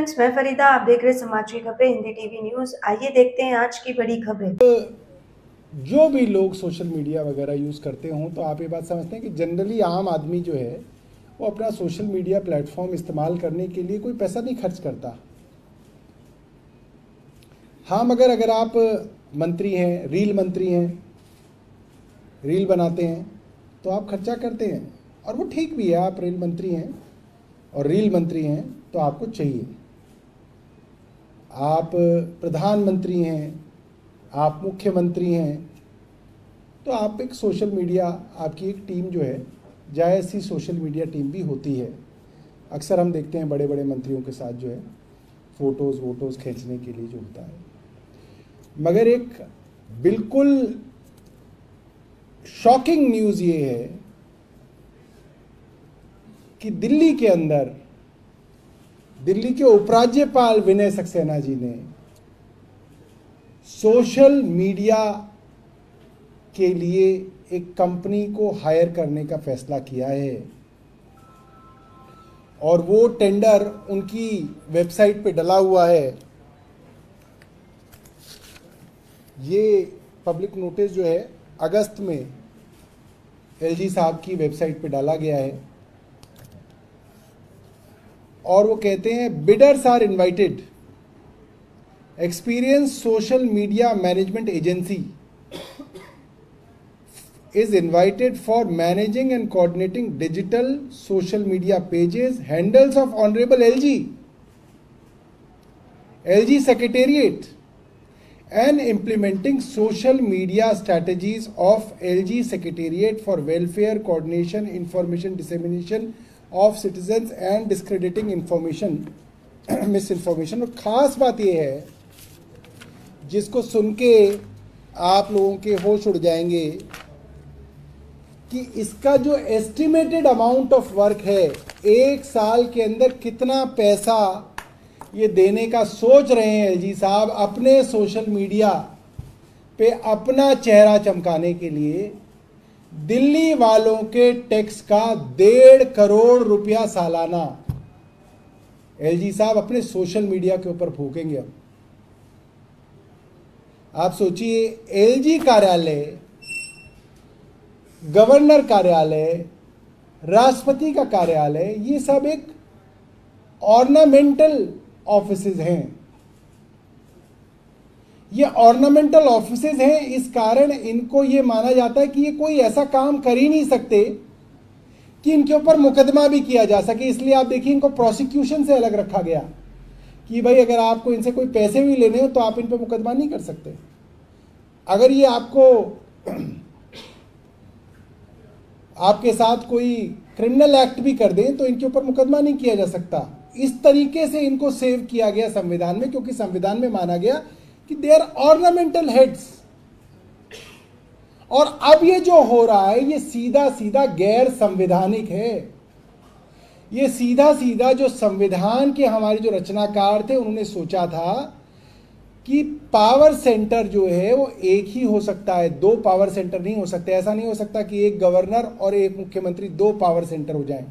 Friends, मैं फरीदा, आप देख रहे हैं समाज की खबरें हिंदी टीवी न्यूज। आइए देखते हैं आज की बड़ी खबरें। जो भी लोग सोशल मीडिया वगैरह यूज़ करते हों तो आप ये बात समझते हैं कि जनरली आम आदमी जो है वो अपना सोशल मीडिया प्लेटफॉर्म इस्तेमाल करने के लिए कोई पैसा नहीं खर्च करता। हाँ, मगर अगर आप मंत्री हैं, रील मंत्री हैं, रील बनाते हैं तो आप खर्चा करते हैं, और वो ठीक भी है। आप रील मंत्री हैं और रील मंत्री हैं तो आपको चाहिए। आप प्रधानमंत्री हैं, आप मुख्यमंत्री हैं, तो आप एक सोशल मीडिया, आपकी एक टीम जो है, जायज़ सी सोशल मीडिया टीम भी होती है। अक्सर हम देखते हैं बड़े बड़े मंत्रियों के साथ जो है फ़ोटोज़ खींचने के लिए जो होता है। मगर एक बिल्कुल शॉकिंग न्यूज़ ये है कि दिल्ली के अंदर दिल्ली के उपराज्यपाल विनय सक्सेना जी ने सोशल मीडिया के लिए एक कंपनी को हायर करने का फैसला किया है, और वो टेंडर उनकी वेबसाइट पे डला हुआ है। ये पब्लिक नोटिस जो है अगस्त में एलजी साहब की वेबसाइट पे डाला गया है, और वो कहते हैं bidders are invited, experience social media management agency is invited for managing and coordinating digital social media pages, handles of Honorable LG Secretariat, and implementing social media strategies of LG Secretariat for welfare, coordination, information dissemination of citizens and discrediting information, misinformation। और ख़ास बात यह है जिसको सुन के आप लोगों के होश उड़ जाएंगे कि इसका जो एस्टिमेटेड अमाउंट ऑफ वर्क है, एक साल के अंदर कितना पैसा ये देने का सोच रहे हैं एलजी साहब अपने सोशल मीडिया पे अपना चेहरा चमकाने के लिए। दिल्ली वालों के टैक्स का 1.5 करोड़ रुपया सालाना एलजी साहब अपने सोशल मीडिया के ऊपर फूकेंगे। अब आप सोचिए, एलजी कार्यालय, गवर्नर कार्यालय, राष्ट्रपति का कार्यालय, ये सब एक ऑर्नामेंटल ऑफिसेज हैं। ये ऑर्नामेंटल ऑफिसेज हैं, इस कारण इनको ये माना जाता है कि ये कोई ऐसा काम कर ही नहीं सकते कि इनके ऊपर मुकदमा भी किया जा सके। इसलिए आप देखिए, इनको प्रोसिक्यूशन से अलग रखा गया कि भाई अगर आपको इनसे कोई पैसे भी लेने हो तो आप इन पर मुकदमा नहीं कर सकते। अगर ये आपके साथ कोई क्रिमिनल एक्ट भी कर दें तो इनके ऊपर मुकदमा नहीं किया जा सकता। इस तरीके से इनको सेव किया गया संविधान में, क्योंकि संविधान में माना गया कि दे आर ऑर्नामेंटल हेड्स। और अब ये जो हो रहा है ये सीधा सीधा गैर संवैधानिक है। ये सीधा सीधा जो संविधान के हमारे जो रचनाकार थे उन्होंने सोचा था कि पावर सेंटर जो है वो एक ही हो सकता है, 2 पावर सेंटर नहीं हो सकते। ऐसा नहीं हो सकता कि एक गवर्नर और एक मुख्यमंत्री 2 पावर सेंटर हो जाएं,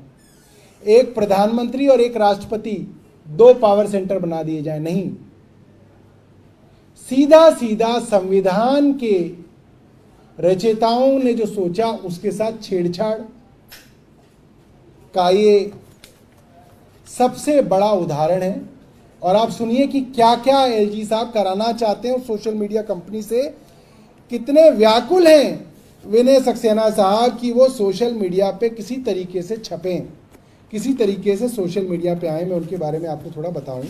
एक प्रधानमंत्री और एक राष्ट्रपति 2 पावर सेंटर बना दिए जाएं। नहीं, सीधा सीधा संविधान के रचयिताओं ने जो सोचा उसके साथ छेड़छाड़ का ये सबसे बड़ा उदाहरण है। और आप सुनिए कि क्या क्या एलजी साहब कराना चाहते हैं सोशल मीडिया कंपनी से। कितने व्याकुल हैं विनय सक्सेना साहब कि वो सोशल मीडिया पे किसी तरीके से छपें, किसी तरीके से सोशल मीडिया पे आए। मैं उनके बारे में आपको थोड़ा बताऊं।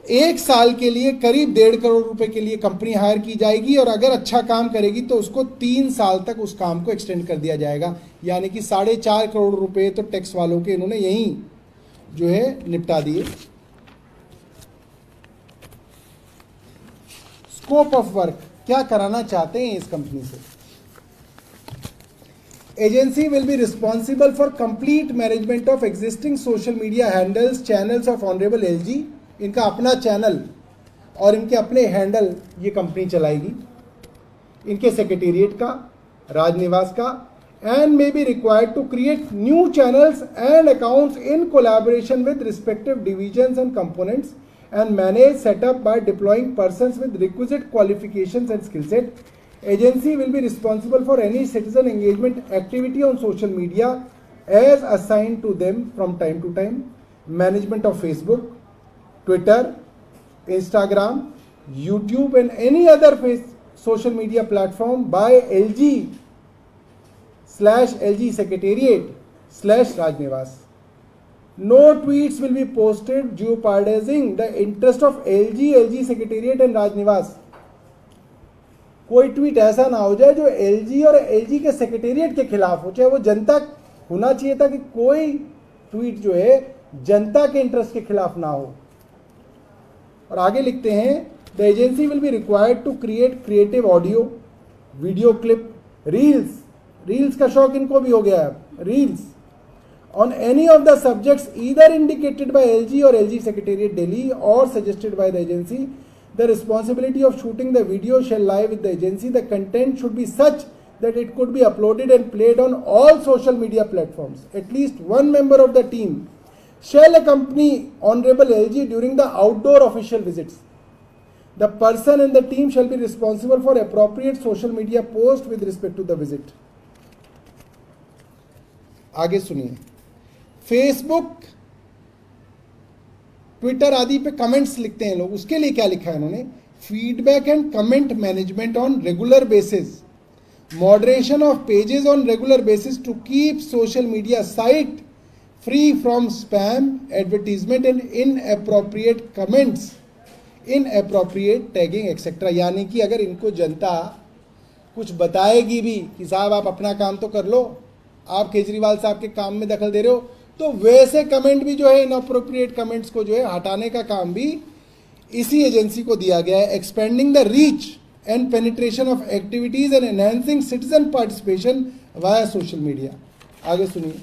1 साल के लिए करीब 1.5 करोड़ रुपए के लिए कंपनी हायर की जाएगी, और अगर अच्छा काम करेगी तो उसको 3 साल तक उस काम को एक्सटेंड कर दिया जाएगा। यानी कि 4.5 करोड़ रुपए तो टैक्स वालों के इन्होंने यहीं जो है निपटा दिए। स्कोप ऑफ वर्क क्या कराना चाहते हैं इस कंपनी से। Agency will be responsible for complete management of existing social media handles, channels of honourable LG. इनका अपना चैनल और इनके अपने हैंडल ये कंपनी चलाएगी। इनके सेक्रेटेरिएट का, राजनिवास का, and may be required to create new channels and accounts in collaboration with respective divisions and components and manage setup by deploying persons with requisite qualifications and skill set. Agency will be responsible for any citizen engagement activity on social media as assigned to them from time to time. Management of Facebook, Twitter, Instagram, YouTube and any other social media platform by LG/LG Secretariat/Raj Niwas. No tweets will be posted jeopardizing the interest of LG Secretariat and Raj Niwas. कोई tweet ऐसा ना हो जाए जो LG और LG के secretariat के खिलाफ हो, चाहे वो जनता होना चाहिए था कि कोई ट्वीट जो है जनता के इंटरेस्ट के खिलाफ ना हो. और आगे लिखते हैं, the agency will be required to create creative audio, video clip, reels का शौक इनको भी हो गया है, reels on any of the subjects either indicated by LG or LG Secretariat Delhi or suggested by the agency. The responsibility of shooting the video shall lie with the agency. The content should be such that it could be uploaded and played on all social media platforms. At least one member of the team shall accompany Honorable LG during the outdoor official visits. The person in the team shall be responsible for appropriate social media post with respect to the visit. आगे सुनिए. Facebook, Twitter आदि पे comments लिखते हैं लोग, उसके लिए क्या लिखा है इन्होंने? Feedback and comment management on regular basis, moderation of pages on regular basis to keep social media site free from spam, advertisement and inappropriate comments, inappropriate tagging etcetera. यानी कि अगर इनको जनता कुछ बताएगी भी कि साहब आप अपना काम तो कर लो, आप केजरीवाल साहब के काम में दखल दे रहे हो, तो वैसे कमेंट भी जो है इनअप्रोप्रिएट कमेंट्स को जो है हटाने का काम भी इसी एजेंसी को दिया गया है. Expanding the reach and penetration of activities and enhancing citizen participation via social media. आगे सुनिए.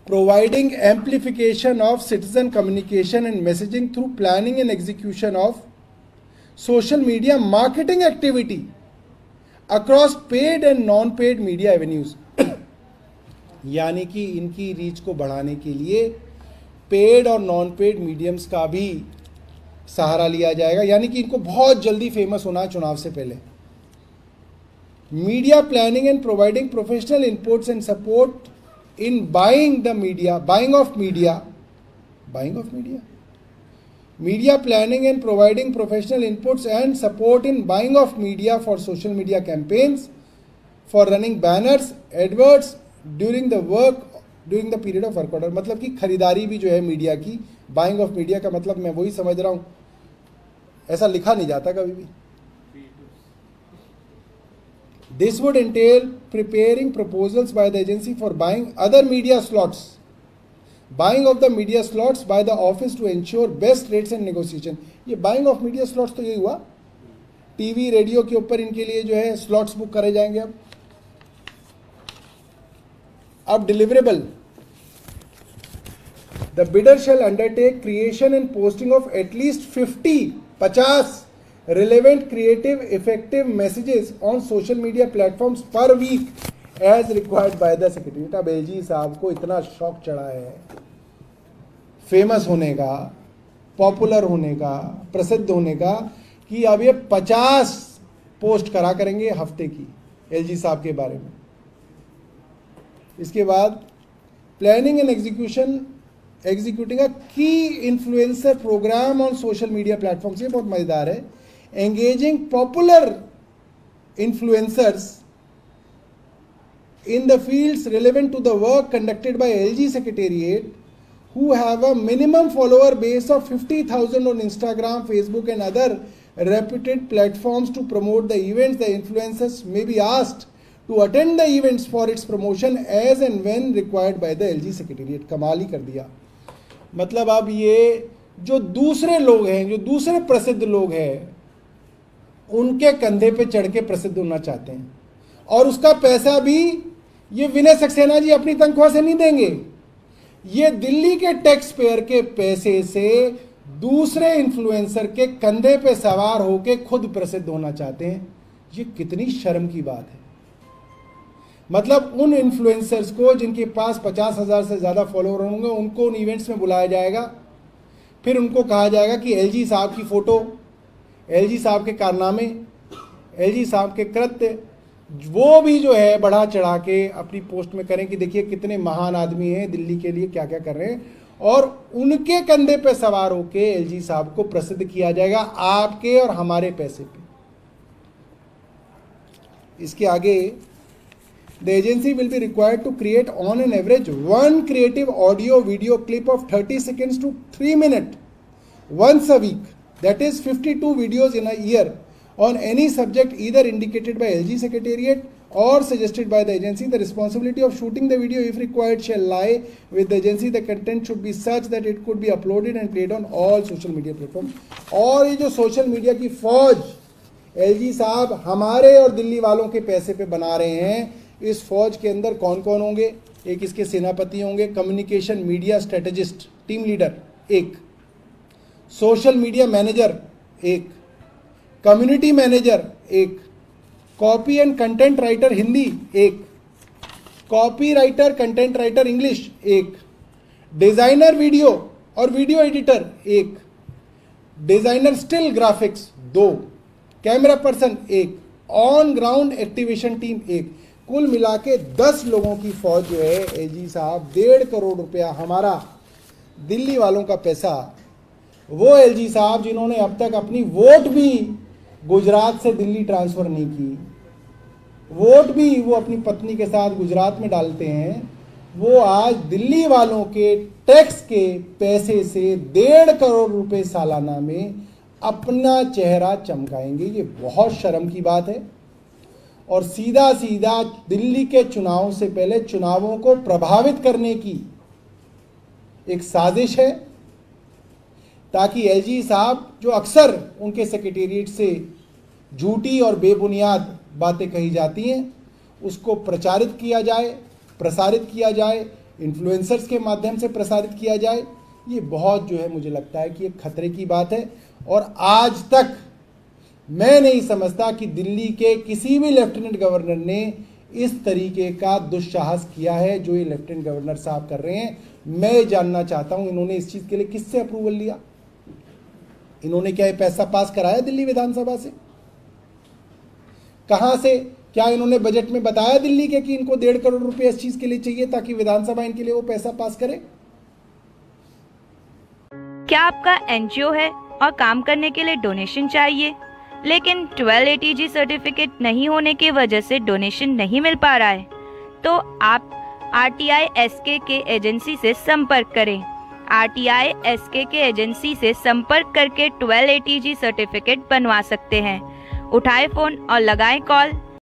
Providing amplification of citizen communication and messaging through planning and execution of social media marketing activity across paid and non paid media avenues. यानी कि इनकी reach को बढ़ाने के लिए paid और नॉन पेड मीडियम्स का भी सहारा लिया जाएगा. यानी कि इनको बहुत जल्दी फेमस होना है चुनाव से पहले. Media planning and providing professional inputs and support in buying of media, media planning and providing professional inputs and support in buying of media for social media campaigns, for running banners, adverts during the period of work order. मतलब कि खरीदारी भी जो है media की, buying of media का मतलब मैं वही समझ रहा हूँ, ऐसा लिखा नहीं जाता कभी भी. This would entail preparing proposals by the agency for buying other media slots, buying of the media slots by the office to ensure best rates and negotiation. ये buying of media slots तो यही हुआ, TV radio के ऊपर इनके लिए जो है स्लॉट्स बुक करे जाएंगे. अब deliverable, the bidder shall undertake creation and posting of at least 50 relevant creative effective messages on social media platforms per week as required by the secretariat. अब एलजी साहब को इतना शौक चढ़ा है फेमस होने का, पॉपुलर होने का, प्रसिद्ध होने का, कि अब ये 50 पोस्ट करा करेंगे हफ्ते की एलजी साहब के बारे में. इसके बाद planning and executing a key influencer programme on social media platforms. ये बहुत मजेदार है. Engaging popular influencers in the fields relevant to the work conducted by LG Secretariat, who have a minimum follower base of 50,000 on Instagram, Facebook and other reputed platforms to promote the events. The influencers may be asked to attend the events for its promotion as and when required by the LG Secretariat. कमाल ही कर दिया. मतलब अब ये जो दूसरे लोग हैं, जो दूसरे प्रसिद्ध लोग हैं, उनके कंधे पे चढ़ के प्रसिद्ध होना चाहते हैं, और उसका पैसा भी ये विनय सक्सेना जी अपनी तनख्वाह से नहीं देंगे. ये दिल्ली के टैक्स पेयर के पैसे से दूसरे इन्फ्लुएंसर के कंधे पे सवार होके खुद प्रसिद्ध होना चाहते हैं. ये कितनी शर्म की बात है. मतलब उन इन्फ्लुएंसर्स को जिनके पास 50,000 से ज़्यादा फॉलोअर होंगे उनको उन इवेंट्स में बुलाया जाएगा। फिर उनको कहा जाएगा कि एलजी साहब की फ़ोटो, एलजी साहब के कारनामे, एलजी साहब के कृत्य वो भी जो है बढ़ा चढ़ा के अपनी पोस्ट में करें कि देखिए कितने महान आदमी हैं, दिल्ली के लिए क्या क्या कर रहे हैं, और उनके कंधे पे सवार होकर एलजी साहब को प्रसिद्ध किया जाएगा आपके और हमारे पैसे पे। इसके आगे the agency will be required to create on an average one creative audio video clip of 30 seconds to 3 minutes once a week, that is 52 videos in a year on any subject either indicated by LG Secretariat or suggested by the agency. The responsibility of shooting the video if required shall lie with the agency. The content should be such that it could be uploaded and played on all social media platforms. और ये जो social media की फौज LG साहब हमारे और दिल्ली वालों के पैसे पे बना रहे हैं, इस फौज के अंदर कौन कौन होंगे? एक इसके सेनापति होंगे, communication media strategist team leader एक, सोशल मीडिया मैनेजर एक, कम्युनिटी मैनेजर एक, copy and content writer Hindi एक, copy writer content writer English एक, डिजाइनर वीडियो और वीडियो एडिटर एक, डिजाइनर स्टिल ग्राफिक्स दो, कैमरा पर्सन एक, ऑन ग्राउंड एक्टिवेशन टीम एक। कुल मिला के 10 लोगों की फौज जो है एजी साहब 1.5 करोड़ रुपया हमारा दिल्ली वालों का पैसा, वो एलजी साहब जिन्होंने अब तक अपनी वोट भी गुजरात से दिल्ली ट्रांसफर नहीं की, वोट भी वो अपनी पत्नी के साथ गुजरात में डालते हैं, वो आज दिल्ली वालों के टैक्स के पैसे से 1.5 करोड़ रुपए सालाना में अपना चेहरा चमकाएंगे। ये बहुत शर्म की बात है और सीधा सीधा दिल्ली के चुनाव से पहले चुनावों को प्रभावित करने की एक साजिश है, ताकि एलजी साहब जो अक्सर उनके सेक्रेटेरिएट से झूठी और बेबुनियाद बातें कही जाती हैं उसको प्रचारित किया जाए, प्रसारित किया जाए, इन्फ्लुएंसर्स के माध्यम से प्रसारित किया जाए। ये बहुत जो है मुझे लगता है कि एक खतरे की बात है और आज तक मैं नहीं समझता कि दिल्ली के किसी भी लेफ्टिनेंट गवर्नर ने इस तरीके का दुस्साहस किया है जो ये लेफ्टिनेंट गवर्नर साहब कर रहे हैं। मैं जानना चाहता हूं इन्होंने इस चीज के लिए किससे अप्रूवल लिया? इन्होंने क्या ये पैसा पास कराया दिल्ली विधानसभा से? कहां से? क्या इन्होंने बजट में बताया दिल्ली के कि इनको 1.5 करोड़ रुपए इस चीज के लिए चाहिए ताकि विधानसभा इनके लिए वो पैसा पास करे? क्या आपका एनजीओ है और काम करने के लिए डोनेशन चाहिए, लेकिन 12 ATG सर्टिफिकेट नहीं होने की वजह से डोनेशन नहीं मिल पा रहा है? तो आप RTI SK के एजेंसी से संपर्क करें। RTI SK के एजेंसी से संपर्क करके 12 ATG सर्टिफिकेट बनवा सकते हैं। उठाए फोन और लगाएं कॉल